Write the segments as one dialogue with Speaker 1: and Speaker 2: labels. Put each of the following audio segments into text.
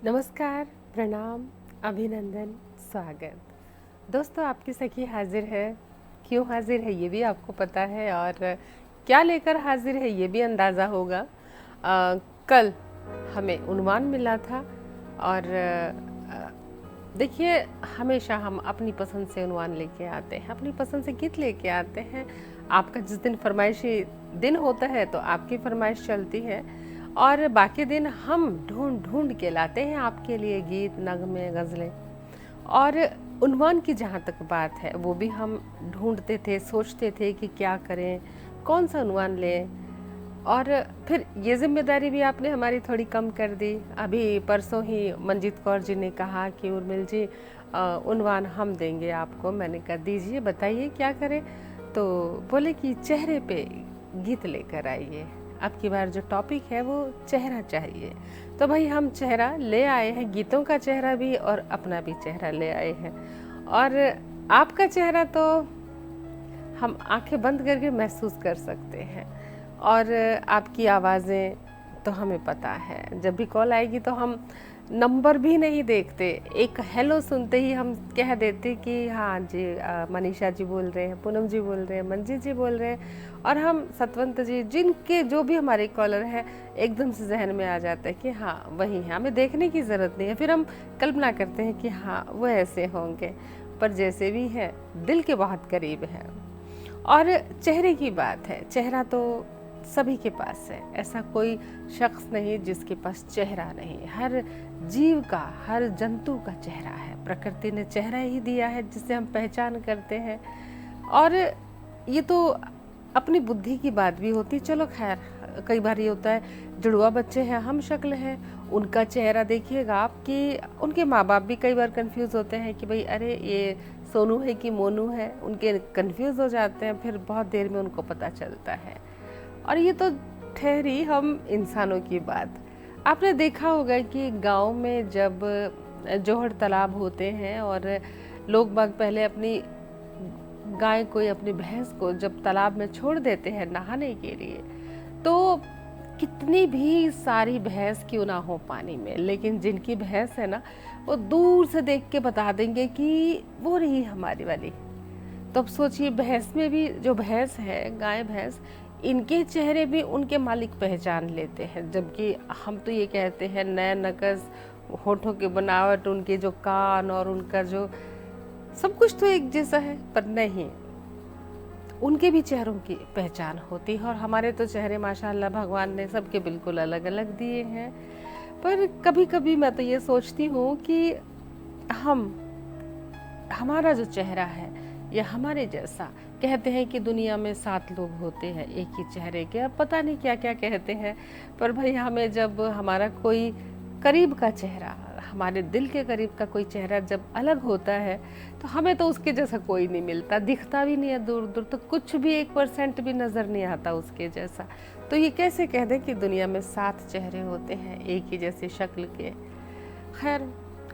Speaker 1: नमस्कार, प्रणाम, अभिनंदन, स्वागत। दोस्तों, आपकी सखी हाजिर है। क्यों हाजिर है ये भी आपको पता है और क्या लेकर हाजिर है ये भी अंदाज़ा होगा। कल हमें उन्वान मिला था और देखिए, हमेशा हम अपनी पसंद से उन्वान लेके आते हैं, अपनी पसंद से गीत लेके आते हैं। आपका जिस दिन फरमाइशी दिन होता है तो आपकी फरमाइश चलती है और बाकी दिन हम ढूंढ ढूंढ के लाते हैं आपके लिए गीत, नगमे, गज़लें। और उन्वान की जहाँ तक बात है वो भी हम ढूंढते थे, सोचते थे कि क्या करें, कौन सा उन्वान लें। और फिर ये जिम्मेदारी भी आपने हमारी थोड़ी कम कर दी। अभी परसों ही मंजीत कौर जी ने कहा कि उर्मिल जी उन्वान हम देंगे आपको। मैंने कहा दीजिए, बताइए क्या करें। तो बोले कि चेहरे पे गीत लेकर आइए। अब की बार जो टॉपिक है वो चेहरा चाहिए। तो भाई हम चेहरा ले आए हैं, गीतों का चेहरा भी और अपना भी चेहरा ले आए हैं। और आपका चेहरा तो हम आंखें बंद करके महसूस कर सकते हैं और आपकी आवाज़ें तो हमें पता है। जब भी कॉल आएगी तो हम नंबर भी नहीं देखते, एक हेलो सुनते ही हम कह देते कि हाँ जी, मनीषा जी बोल रहे हैं, पूनम जी बोल रहे हैं, मंजीत जी बोल रहे हैं। और हम सतवंत जी, जिनके जो भी हमारे कॉलर हैं, एकदम से जहन में आ जाता है कि हाँ वही है, हमें देखने की ज़रूरत नहीं है। फिर हम कल्पना करते हैं कि हाँ वो ऐसे होंगे, पर जैसे भी है दिल के बहुत करीब है। और चेहरे की बात है, चेहरा तो सभी के पास है, ऐसा कोई शख्स नहीं जिसके पास चेहरा नहीं। हर जीव का, हर जंतु का चेहरा है। प्रकृति ने चेहरा ही दिया है जिससे हम पहचान करते हैं। और ये तो अपनी बुद्धि की बात भी होती। चलो खैर, कई बार ये होता है जुड़वा बच्चे हैं, हम शक्ल हैं, उनका चेहरा देखिएगा आप कि उनके माँ बाप भी कई बार कंफ्यूज होते हैं कि भाई अरे ये सोनू है कि मोनू है। उनके कंफ्यूज हो जाते हैं, फिर बहुत देर में उनको पता चलता है। और ये तो ठहरी हम इंसानों की बात। आपने देखा होगा कि गांव में जब जोहड़ तालाब होते हैं और लोग बाग पहले अपनी गाय को या अपनी भैंस को जब तालाब में छोड़ देते हैं नहाने के लिए, तो कितनी भी सारी भैंस क्यों ना हो पानी में, लेकिन जिनकी भैंस है ना, वो दूर से देख के बता देंगे कि वो रही हमारी वाली। तो अब सोचिए, भैंस में भी जो भैंस है, गाय भैंस, इनके चेहरे भी उनके मालिक पहचान लेते हैं। जबकि हम तो ये कहते हैं नैन नक्श, होठों की बनावट, उनके जो कान और उनका जो सब कुछ तो एक जैसा है, पर नहीं, उनके भी चेहरों की पहचान होती है। और हमारे तो चेहरे माशाल्लाह भगवान ने सबके बिल्कुल अलग अलग दिए हैं। पर कभी कभी मैं तो ये सोचती हूँ कि हमारा जो चेहरा है या हमारे जैसा, कहते हैं कि दुनिया में 7 लोग होते हैं एक ही चेहरे के, अब पता नहीं क्या क्या कहते हैं। पर भाई हमें जब हमारा कोई करीब का चेहरा, हमारे दिल के करीब का कोई चेहरा जब अलग होता है तो हमें तो उसके जैसा कोई नहीं मिलता, दिखता भी नहीं है, दूर दूर तो कुछ भी 1% भी नज़र नहीं आता उसके जैसा। तो ये कैसे कह दें कि दुनिया में 7 चेहरे होते हैं एक ही जैसी शक्ल के। खैर,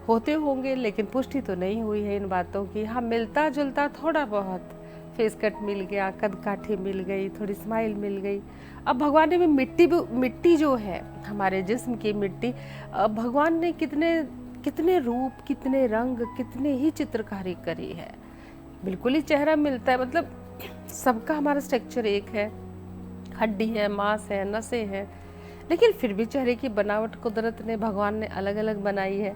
Speaker 1: होते होंगे, लेकिन पुष्टि तो नहीं हुई है इन बातों की। हाँ, मिलता जुलता थोड़ा बहुत फेस कट मिल गया, कद काठी मिल गई, थोड़ी स्माइल मिल गई। अब भगवान ने भी मिट्टी जो है हमारे जिस्म की मिट्टी, भगवान ने कितने रूप, कितने रंग, कितने ही चित्रकारी करी है। बिल्कुल ही चेहरा मिलता है, मतलब सबका हमारा स्ट्रक्चर एक है, हड्डी है, मांस है, नसें हैं, लेकिन फिर भी चेहरे की बनावट कुदरत ने, भगवान ने अलग अलग बनाई है।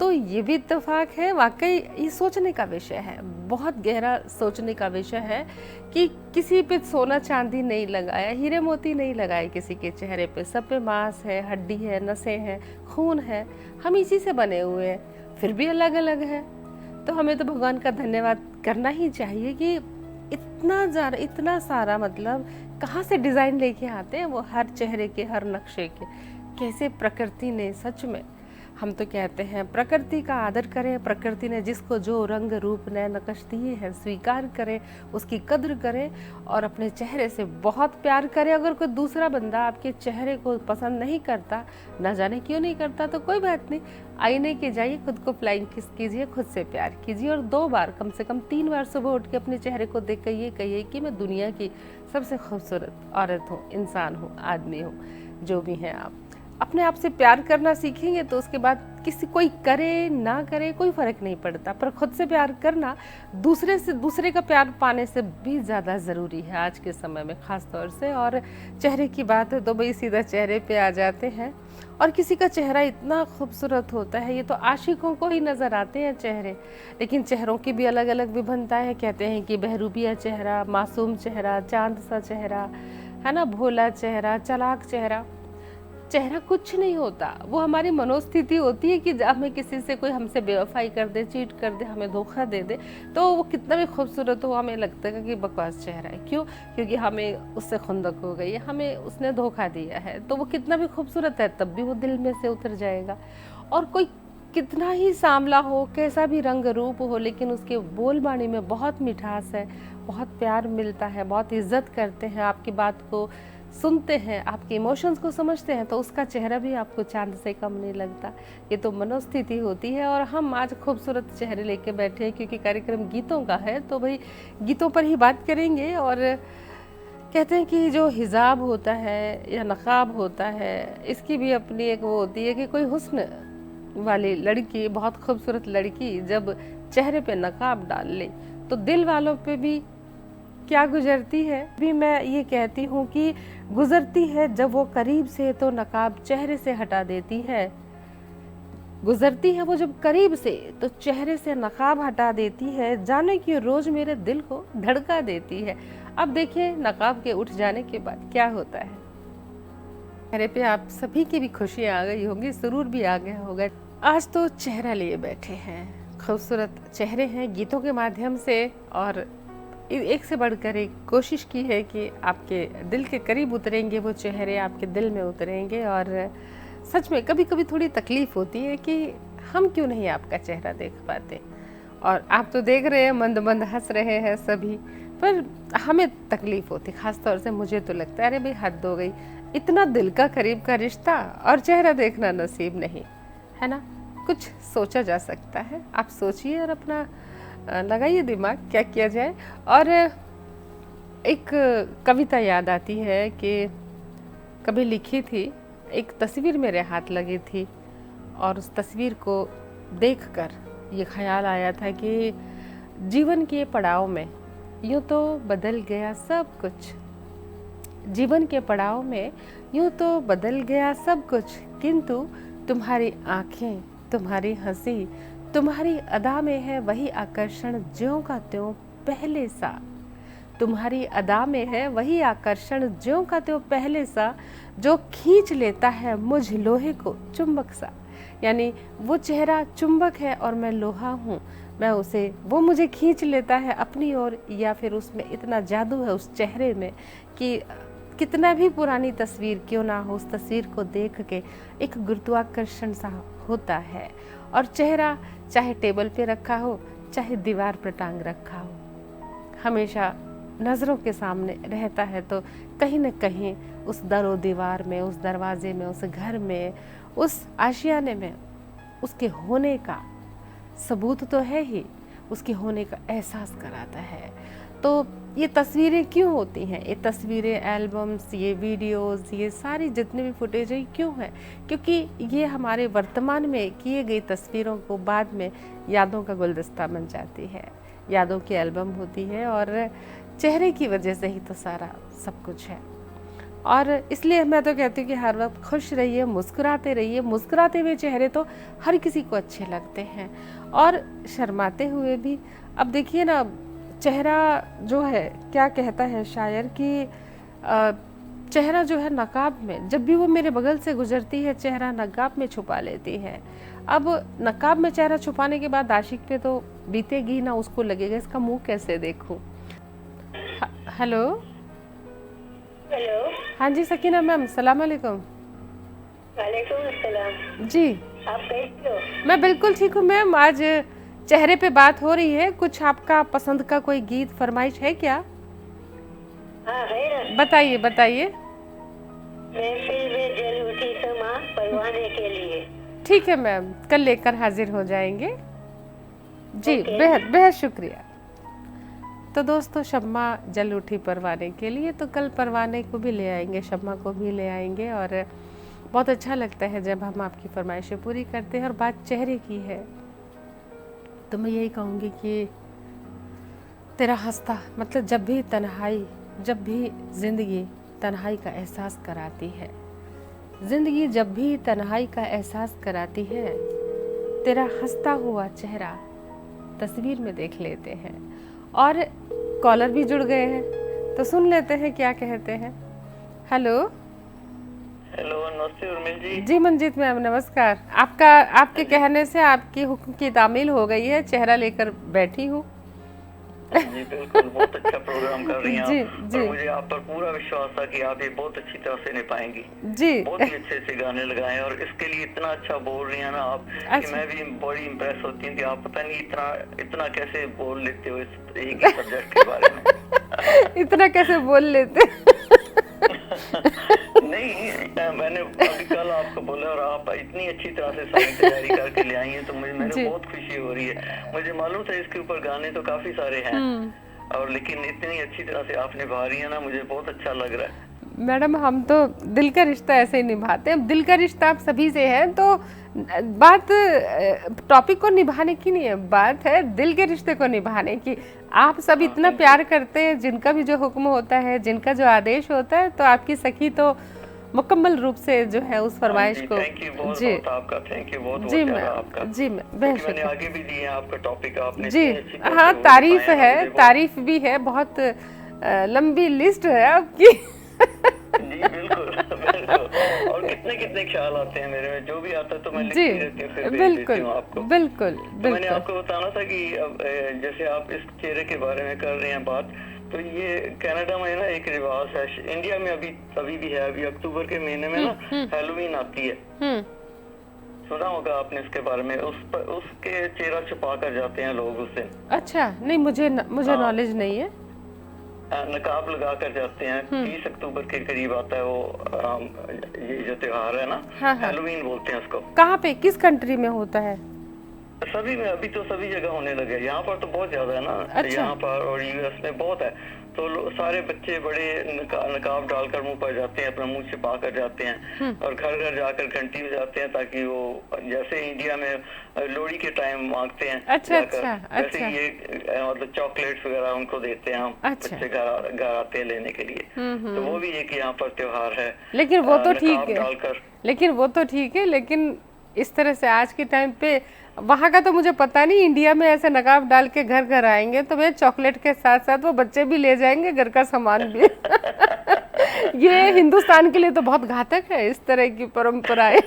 Speaker 1: तो ये भी इत्तेफाक है। वाकई ये सोचने का विषय है, बहुत गहरा सोचने का विषय है कि किसी पे सोना चांदी नहीं लगाया, हीरे मोती नहीं लगाए किसी के चेहरे पे। सब पे मांस है, हड्डी है, नसें हैं, खून है, हम इसी से बने हुए हैं, फिर भी अलग अलग है। तो हमें तो भगवान का धन्यवाद करना ही चाहिए कि इतना सारा, मतलब कहाँ से डिज़ाइन लेके आते हैं वो, हर चेहरे के, हर नक्शे के। कैसे प्रकृति ने, सच में हम तो कहते हैं प्रकृति का आदर करें। प्रकृति ने जिसको जो रंग रूप नए नक्श दिए हैं, स्वीकार करें, उसकी कद्र करें और अपने चेहरे से बहुत प्यार करें। अगर कोई दूसरा बंदा आपके चेहरे को पसंद नहीं करता, ना जाने क्यों नहीं करता, तो कोई बात नहीं, आईने के जाइए, खुद को फ्लाइंग किस कीजिए, खुद से प्यार कीजिए और 2 बार, कम से कम 3 बार सुबह उठ के अपने चेहरे को देख कर ये कहिए कि मैं दुनिया की सबसे खूबसूरत औरत हूँ, इंसान हूँ, आदमी हूँ, जो भी हैं आप। अपने आप से प्यार करना सीखेंगे तो उसके बाद किसी कोई करे ना करे कोई फर्क नहीं पड़ता, पर खुद से प्यार करना दूसरे का प्यार पाने से भी ज़्यादा ज़रूरी है आज के समय में ख़ास तौर से। और चेहरे की बात है तो भाई सीधा चेहरे पे आ जाते हैं। और किसी का चेहरा इतना खूबसूरत होता है, ये तो आशिकों को ही नज़र आते हैं चेहरे, लेकिन चेहरों की भी अलग अलग विभिन्नताएं हैं। कहते हैं कि बहरूपिया चेहरा, मासूम चेहरा, चांद सा चेहरा, है ना, भोला चेहरा, चालाक चेहरा। चेहरा कुछ नहीं होता, वो हमारी मनोस्थिति होती है कि हमें किसी से कोई हमसे बेवफाई कर दे, चीट कर दे, हमें धोखा दे दे, तो वो कितना भी खूबसूरत हो हमें लगता है कि बकवास चेहरा है। क्यों? क्योंकि हमें उससे खुंदक हो गई है, हमें उसने धोखा दिया है, तो वो कितना भी खूबसूरत है तब भी वो दिल में से उतर जाएगा। और कोई कितना ही सांवला हो, कैसा भी रंग रूप हो, लेकिन उसके बोलबाणी में बहुत मिठास है, बहुत प्यार मिलता है, बहुत इज्जत करते हैं, आपकी बात को सुनते हैं, आपके इमोशंस को समझते हैं, तो उसका चेहरा भी आपको चांद से कम नहीं लगता। ये तो मनोस्थिति होती है। और हम आज खूबसूरत चेहरे लेके बैठे हैं क्योंकि कार्यक्रम गीतों का है, तो भाई गीतों पर ही बात करेंगे। और कहते हैं कि जो हिजाब होता है या नकाब होता है, इसकी भी अपनी एक वो होती है कि कोई हुस्न वाली लड़की, बहुत खूबसूरत लड़की जब चेहरे पे नकाब डाल ले तो दिल वालों पे भी क्या गुजरती है। भी मैं ये कहती हूँ कि गुजरती है जब वो करीब से तो नकाब चेहरे से हटा देती है। गुजरती है वो जब करीब से तो चेहरे से नकाब हटा देती है, जाने कि रोज मेरे दिल को धड़का देती है। अब देखिए नकाब के उठ जाने के बाद क्या होता है। चेहरे पे आप सभी की भी खुशी आ गई होगी, सुरूर भी आ गया होगा। आज तो चेहरा लिए बैठे हैं, खूबसूरत चेहरे हैं गीतों के माध्यम से, और एक से बढ़कर एक कोशिश की है कि आपके दिल के करीब उतरेंगे वो चेहरे, आपके दिल में उतरेंगे। और सच में कभी कभी थोड़ी तकलीफ होती है कि हम क्यों नहीं आपका चेहरा देख पाते। और आप तो देख रहे हैं, मंद मंद हंस रहे हैं सभी, पर हमें तकलीफ होती, खास तौर से मुझे तो लगता है अरे भाई हद हो गई, इतना दिल का करीब का रिश्ता और चेहरा देखना नसीब नहीं, है ना। कुछ सोचा जा सकता है, आप सोचिए और अपना लगाइए दिमाग क्या किया जाए। और एक कविता याद आती है कि कभी लिखी थी, एक तस्वीर मेरे हाथ लगी थी और उस तस्वीर को देखकर ये ख्याल आया था कि जीवन के पड़ाव में यूँ तो बदल गया सब कुछ, जीवन के पड़ाव में यूँ तो बदल गया सब कुछ, किंतु तुम्हारी आँखें, तुम्हारी हंसी, तुम्हारी अदा में है वही आकर्षण ज्यों का त्यों पहले सा। तुम्हारी अदा में है वही आकर्षण ज्यों का त्यों पहले सा, जो खींच लेता है मुझ लोहे को चुंबक सा। यानी वो चेहरा चुंबक है और मैं लोहा हूँ, मैं उसे, वो मुझे खींच लेता है अपनी ओर, या फिर उसमें इतना जादू है उस चेहरे में कि कितना भी पुरानी तस्वीर क्यों ना हो, उस तस्वीर को देख के एक गुरुत्वाकर्षण सा होता है। और चेहरा चाहे टेबल पे रखा हो, चाहे दीवार पर टांग रखा हो, हमेशा नज़रों के सामने रहता है। तो कहीं न कहीं उस दरो दीवार में, उस दरवाजे में, उस घर में, उस आशियाने में उसके होने का सबूत तो है ही, उसके होने का एहसास कराता है। तो ये तस्वीरें क्यों होती हैं, ये तस्वीरें, एल्बम्स, ये वीडियोस, ये सारी जितने भी फुटेज है क्यों है? क्योंकि ये हमारे वर्तमान में किए गई तस्वीरों को बाद में यादों का गुलदस्ता बन जाती है, यादों की एल्बम होती है। और चेहरे की वजह से ही तो सारा सब कुछ है। और इसलिए मैं तो कहती हूँ कि हर वक्त खुश रहिए, मुस्कुराते रहिए। मुस्कुराते हुए चेहरे तो हर किसी को अच्छे लगते हैं, और शर्माते हुए भी। अब देखिए ना, चेहरा जो है, क्या कहता है शायर कि चेहरा जो है नकाब में, जब भी वो मेरे बगल से गुजरती है चेहरा नकाब में छुपा लेती है। अब नकाब में चेहरा छुपाने के बाद आशिक पे तो बीतेगी ना, उसको लगेगा इसका मुंह कैसे देखूं। Hello
Speaker 2: hello.
Speaker 1: हाँ जी सकीना मैम, सलाम अलैकुम।
Speaker 2: वालेकुम अस्सलाम।
Speaker 1: जी
Speaker 2: आप कैसे हो?
Speaker 1: मैं बिल्कुल ठीक हूँ मैम। आज चेहरे पे बात हो रही है, कुछ आपका पसंद का कोई गीत फरमाइश है क्या?
Speaker 2: हाँ है ना।
Speaker 1: बताइए बताइए।
Speaker 2: महफिल में जल उठी समा परवाने के लिए।
Speaker 1: ठीक है मैम, कल लेकर हाजिर हो जाएंगे जी।
Speaker 2: ओके।
Speaker 1: बेहद बेहद शुक्रिया। तो दोस्तों, शम्मा जल उठी परवाने के लिए, तो कल परवाने को भी ले आएंगे, शम्मा को भी ले आएंगे। और बहुत अच्छा लगता है जब हम आपकी फरमाइशें पूरी करते हैं। और बात चेहरे की है तो मैं यही कहूँगी कि तेरा हंसता, मतलब जब भी तन्हाई, जब भी ज़िंदगी तन्हाई का एहसास कराती है, ज़िंदगी जब भी तन्हाई का एहसास कराती है, तेरा हंसता हुआ चेहरा तस्वीर में देख लेते हैं। और कॉलर भी जुड़ गए हैं तो सुन लेते हैं क्या कहते हैं। हेलो।
Speaker 3: हेलो, नमस्ते उर्मिल जी।
Speaker 1: जी मंजीत मैम नमस्कार। आपके कहने से आपकी हुक्म की तामील हो गई है, चेहरा लेकर बैठी हूँ।
Speaker 3: जी बिल्कुल, बहुत अच्छा प्रोग्राम कर रही हैं
Speaker 1: जी,
Speaker 3: आप।
Speaker 1: जी।
Speaker 3: और मुझे आप पर पूरा विश्वास था कि आप ये बहुत अच्छी तरह से निभाएंगी।
Speaker 1: जी।
Speaker 3: बहुत ही अच्छे से गाने लगाए और इसके लिए इतना अच्छा बोल रही हैं ना आप कि
Speaker 1: अच्छा।
Speaker 3: मैं भी बड़ी इम्प्रेस होती हूँ कि आप पता नहीं इतना कैसे बोल लेते हो इस एक ही सब्जेक्ट के बारे में।
Speaker 1: इतना कैसे बोल लेते
Speaker 3: नहीं, मैंने अभी कल आपको बोला और आप इतनी अच्छी तरह से सारी तैयारी करके ले आई हैं तो मेरे बहुत खुशी हो रही है। मुझे मालूम था इसके ऊपर गाने तो काफी सारे हैं और लेकिन इतनी अच्छी तरह से आप निभा रही है ना, मुझे बहुत अच्छा लग रहा है।
Speaker 1: मैडम हम तो दिल का रिश्ता ऐसे ही निभाते हैं। दिल का रिश्ता आप सभी से है तो बात टॉपिक को निभाने की नहीं है, बात है दिल के रिश्ते को निभाने की। आप सब इतना प्यार करते हैं, जिनका भी जो हुक्म होता है, जिनका जो आदेश होता है, तो आपकी सखी तो मुकम्मल रूप से जो है उस फरमाइश को।
Speaker 3: थैंक यू बहुत आपका, थैंक यू बहुत
Speaker 1: जी
Speaker 3: आपका।
Speaker 1: जी
Speaker 3: मैंने आगे भी दिए आपका टॉपिक, आपने
Speaker 1: जी हाँ, तारीफ है, तारीफ भी है, बहुत लंबी लिस्ट है आपकी।
Speaker 3: जी बिल्कुल बिल्कुल। और कितने ख्याल आते हैं मेरे में, जो भी आता है तो मैं लिखती रहती हूँ, फिर भेज देती हूँ आपको।
Speaker 1: बिल्कुल
Speaker 3: तो मैंने आपको बताना था कि जैसे आप इस चेहरे के बारे में कर रहे हैं बात, तो ये कनाडा में ना एक रिवाज है, इंडिया में अभी भी है। अभी अक्टूबर के महीने में ना हैलोवीन आती है, सुना होगा आपने इसके बारे में। उसके चेहरा छुपा कर जाते हैं लोग उस दिन।
Speaker 1: अच्छा, नहीं मुझे नॉलेज नहीं है।
Speaker 3: नकाब लगा कर जाते हैं। 30 अक्टूबर के करीब आता है वो ये जो त्योहार है ना, हैलोवीन बोलते हैं उसको।
Speaker 1: कहाँ पे, किस कंट्री में होता है?
Speaker 3: सभी में, अभी तो सभी जगह होने लगे। यहाँ पर तो बहुत ज्यादा है ना।
Speaker 1: अच्छा।
Speaker 3: यहाँ पर और यूएस में बहुत है। तो सारे बच्चे बड़े नकाब डालकर मुंह पर जाते हैं, अपना मुंह छिपा कर जाते हैं और घर घर जाकर घंटी बजाते हैं ताकि वो जैसे इंडिया में लोहड़ी के टाइम मांगते हैं।
Speaker 1: अच्छा अच्छा
Speaker 3: वैसे ये मतलब चॉकलेट्स वगैरह उनको देते हैं हम।
Speaker 1: अच्छा।
Speaker 3: बच्चे घर आते हैं लेने के लिए। तो वो भी एक यहाँ पर त्योहार है।
Speaker 1: लेकिन वो तो ठीक है, लेकिन इस तरह से आज के टाइम पे वहाँ का तो मुझे पता नहीं। इंडिया में ऐसे नकाब डाल के घर घर आएंगे तो मैं चॉकलेट के साथ साथ वो बच्चे भी ले जाएंगे, घर का सामान भी। ये हिंदुस्तान के लिए तो बहुत घातक है इस तरह की परंपराएं।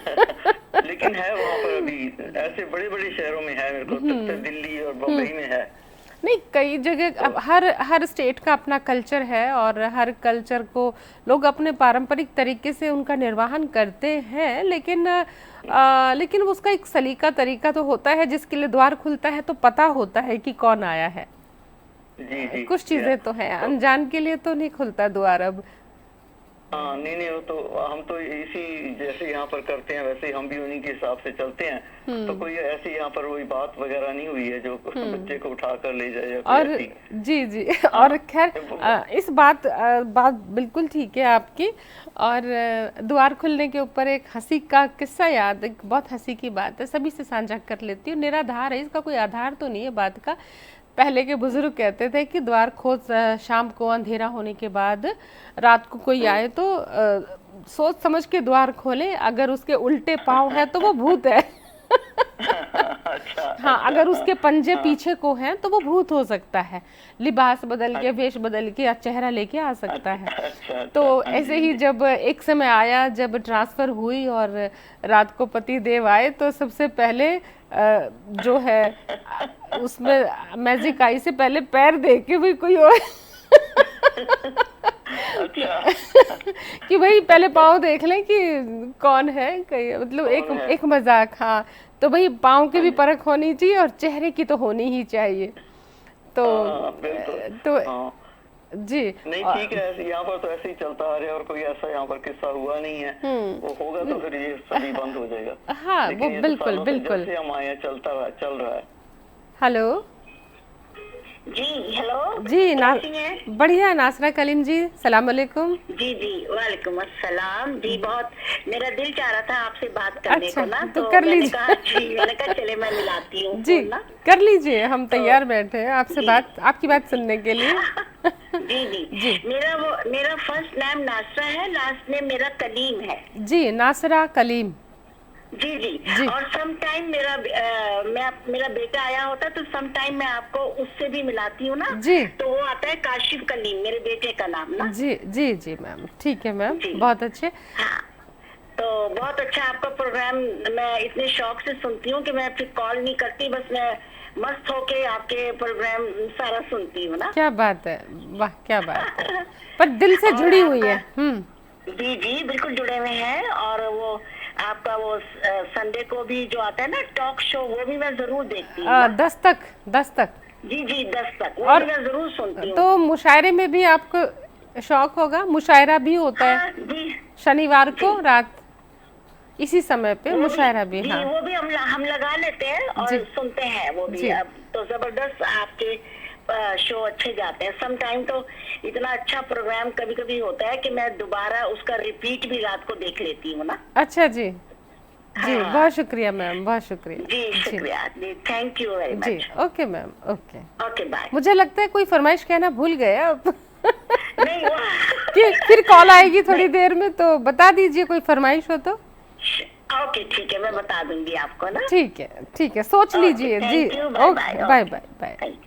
Speaker 3: लेकिन है वहाँ पर अभी, ऐसे बड़े बड़े शहरों में है, मेरे को लगता है दिल्ली और बम्बई में है।
Speaker 1: नहीं, कई जगह अब हर स्टेट का अपना कल्चर है और हर कल्चर को लोग अपने पारंपरिक तरीके से उनका निर्वहन करते हैं। लेकिन उसका एक सलीका तरीका तो होता है, जिसके लिए द्वार खुलता है तो पता होता है कि कौन आया है।
Speaker 3: जी
Speaker 1: कुछ चीजें तो हैं, अनजान के लिए तो नहीं खुलता द्वार अब।
Speaker 3: हाँ नहीं वो तो हम तो इसी जैसे यहाँ पर करते हैं वैसे हम भी उन्हीं के हिसाब से चलते हैं। तो कोई ऐसी यहाँ पर कोई बात वगैरह नहीं हुई है जो बच्चे को उठा कर ले जाए।
Speaker 1: और जी और खैर इस बात बिल्कुल ठीक है आपकी। और द्वार खुलने के ऊपर एक हंसी का किस्सा याद, एक बहुत हंसी की बात है, सभी से साझा कर लेती हूँ। निराधार है, इसका कोई आधार तो नहीं है बात का। पहले के बुजुर्ग कहते थे कि द्वार खोज शाम को अंधेरा होने के बाद रात को कोई आए तो सोच समझ के द्वार खोले, अगर उसके उल्टे पाँव है तो वो भूत है। हाँ, अगर उसके पंजे पीछे को हैं तो वो भूत हो सकता है, लिबास बदल के, वेश बदल के या चेहरा लेके आ सकता है। तो ऐसे ही जब एक समय आया जब ट्रांसफर हुई और रात को पति देव आए तो सबसे पहले जो है उसमें मैजिक आई से पहले पैर देख के भी कोई और कि भाई पहले पाँव देख लें कि कौन है, मतलब एक मजाक। हाँ, तो भाई पाँव की भी परख होनी चाहिए और चेहरे की तो होनी ही चाहिए। तो जी
Speaker 3: नहीं ठीक है, यहाँ पर तो ऐसे ही चलता आ रहा है और कोई ऐसा यहाँ पर किस्सा हुआ नहीं है। वो होगा तो फिर ये सभी बंद हो जाएगा।
Speaker 1: हाँ वो बिल्कुल
Speaker 3: जैसे हम आए चल रहा है।
Speaker 1: हेलो
Speaker 2: जी हेलो।
Speaker 1: जी
Speaker 2: कैसी हैं?
Speaker 1: बढ़िया नासरा कलीम जी, सलाम अलैकुम।
Speaker 2: जी जी वालेकुम अस्सलाम जी। बहुत मेरा दिल चाह रहा था आपसे बात करने
Speaker 1: अच्छा,
Speaker 2: को ना,
Speaker 1: तो
Speaker 2: तो
Speaker 1: कर
Speaker 2: मैंने
Speaker 1: लीजिए।
Speaker 2: कहा जी, मैंने कहा चले मैं मिलाती हूँ
Speaker 1: जी
Speaker 2: फोन ना।
Speaker 1: कर लीजिए, हम
Speaker 2: तो
Speaker 1: तैयार बैठे हैं आपसे
Speaker 2: जी
Speaker 1: आपकी बात सुनने के लिए।
Speaker 2: जी जी।
Speaker 1: जी
Speaker 2: मेरा फर्स्ट नेम नासरा है, लास्ट नेम मेरा कलीम है।
Speaker 1: जी, नासरा कलीम।
Speaker 2: जी जी।
Speaker 1: जी
Speaker 2: और सम टाइम मेरा बेटा आया होता तो सम टाइम मैं आपको उससे भी मिलाती हूँ ना,
Speaker 1: जी
Speaker 2: तो वो आता है काशिफ कलीम, मेरे बेटे का नाम ना।
Speaker 1: जी जी जी मैम, ठीक है मैम,
Speaker 2: जी
Speaker 1: बहुत अच्छे।
Speaker 2: हाँ। तो बहुत अच्छा आपका प्रोग्राम, मैं इतने शौक से सुनती हूँ कि मैं फिर कॉल नहीं करती, बस मैं मस्त होके आपके प्रोग्राम सारा सुनती हूँ ना।
Speaker 1: क्या बात है, वाह क्या बात है, पर दिल से
Speaker 2: और
Speaker 1: जुड़ी हुई
Speaker 2: आपका
Speaker 1: है।
Speaker 2: जी जी बिल्कुल जुड़े हुए हैं। और वो आपका वो संडे को भी जो आता है ना टॉक शो, वो भी मैं जरूर देखती हूँ ना।
Speaker 1: दस्तक दस्तक।
Speaker 2: जी जी 10 तक वो
Speaker 1: और
Speaker 2: भी मैं जरूर सुनती हूँ।
Speaker 1: तो मुशायरे में भी आपको शौक होगा, मुशायरा भी होता है
Speaker 2: हाँ जी
Speaker 1: शनिवार
Speaker 2: जी।
Speaker 1: को रात इसी समय पे
Speaker 2: वो भी
Speaker 1: मुशायरा भी।
Speaker 2: जी,
Speaker 1: हाँ
Speaker 2: वो भी हम लगा लेते हैं
Speaker 1: जी
Speaker 2: और सुनते हैं वो भी।
Speaker 1: जी
Speaker 2: अब तो जबरदस्त आपके शो अच्छे जाते हैं। सम टाइम तो इतना अच्छा प्रोग्राम कभी कभी होता है कि मैं दोबारा उसका रिपीट भी रात को देख लेती हूँ ना।
Speaker 1: अच्छा जी जी,
Speaker 2: हाँ
Speaker 1: बहुत शुक्रिया मैम, बहुत शुक्रिया।
Speaker 2: जी
Speaker 1: जी
Speaker 2: शुक्रिया जी, थैंक यू वेरी
Speaker 1: जी,
Speaker 2: much.
Speaker 1: Okay ma'am, okay.
Speaker 2: Okay bye.
Speaker 1: मुझे लगता है कोई फरमाइश कहना भूल गए आप।
Speaker 2: नहीं वो
Speaker 1: कि फिर कॉल आएगी थोड़ी
Speaker 2: नहीं
Speaker 1: देर में, तो बता दीजिए कोई फरमाइश हो तो।
Speaker 2: ओके ठीक है, मैं बता दूंगी आपको ना।
Speaker 1: ठीक है, सोच
Speaker 2: ओके
Speaker 1: लीजिए जी।
Speaker 2: Thank you, bye
Speaker 1: okay,
Speaker 2: bye.
Speaker 1: Bye
Speaker 2: okay
Speaker 1: bye bye.
Speaker 2: Thank you.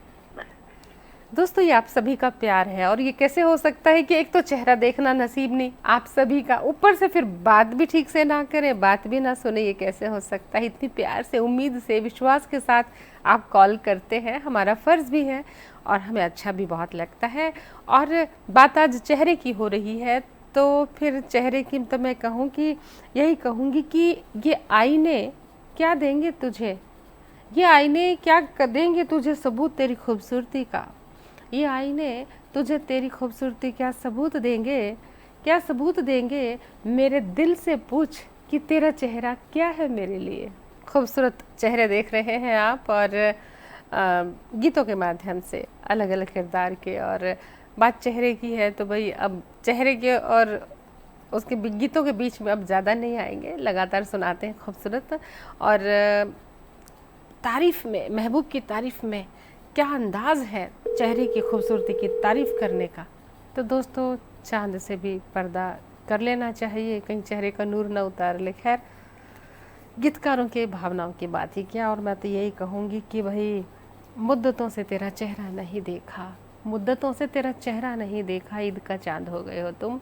Speaker 1: दोस्तों, ये आप सभी का प्यार है, और ये कैसे हो सकता है कि एक तो चेहरा देखना नसीब नहीं आप सभी का, ऊपर से फिर बात भी ठीक से ना करें, बात भी ना सुने, ये कैसे हो सकता है। इतनी प्यार से, उम्मीद से, विश्वास के साथ आप कॉल करते हैं, हमारा फ़र्ज़ भी है और हमें अच्छा भी बहुत लगता है। और बात आज चेहरे की हो रही है, तो फिर चेहरे की तो मैं कहूँ कि यही कहूँगी कि ये आईने क्या देंगे तुझे, ये आईने क्या देंगे तुझे सबूत तेरी खूबसूरती का, ये आईने तुझे तेरी खूबसूरती क्या सबूत देंगे, क्या सबूत देंगे। मेरे दिल से पूछ कि तेरा चेहरा क्या है मेरे लिए। खूबसूरत चेहरे देख रहे हैं आप, और गीतों के माध्यम से अलग अलग किरदार के, और बात चेहरे की है तो भाई अब चेहरे के और उसके गीतों के बीच में अब ज़्यादा नहीं आएंगे, लगातार सुनाते हैं खूबसूरत। और तारीफ़ में, महबूब की तारीफ़ में क्या अंदाज है चेहरे की खूबसूरती की तारीफ़ करने का। तो दोस्तों, चांद से भी पर्दा कर लेना चाहिए, कहीं चेहरे का नूर ना उतार ले। खैर, गीतकारों के भावनाओं की बात ही क्या, और मैं तो यही कहूँगी कि भाई मुद्दतों से तेरा चेहरा नहीं देखा, मुद्दतों से तेरा चेहरा नहीं देखा, ईद का चांद हो गए हो तुम।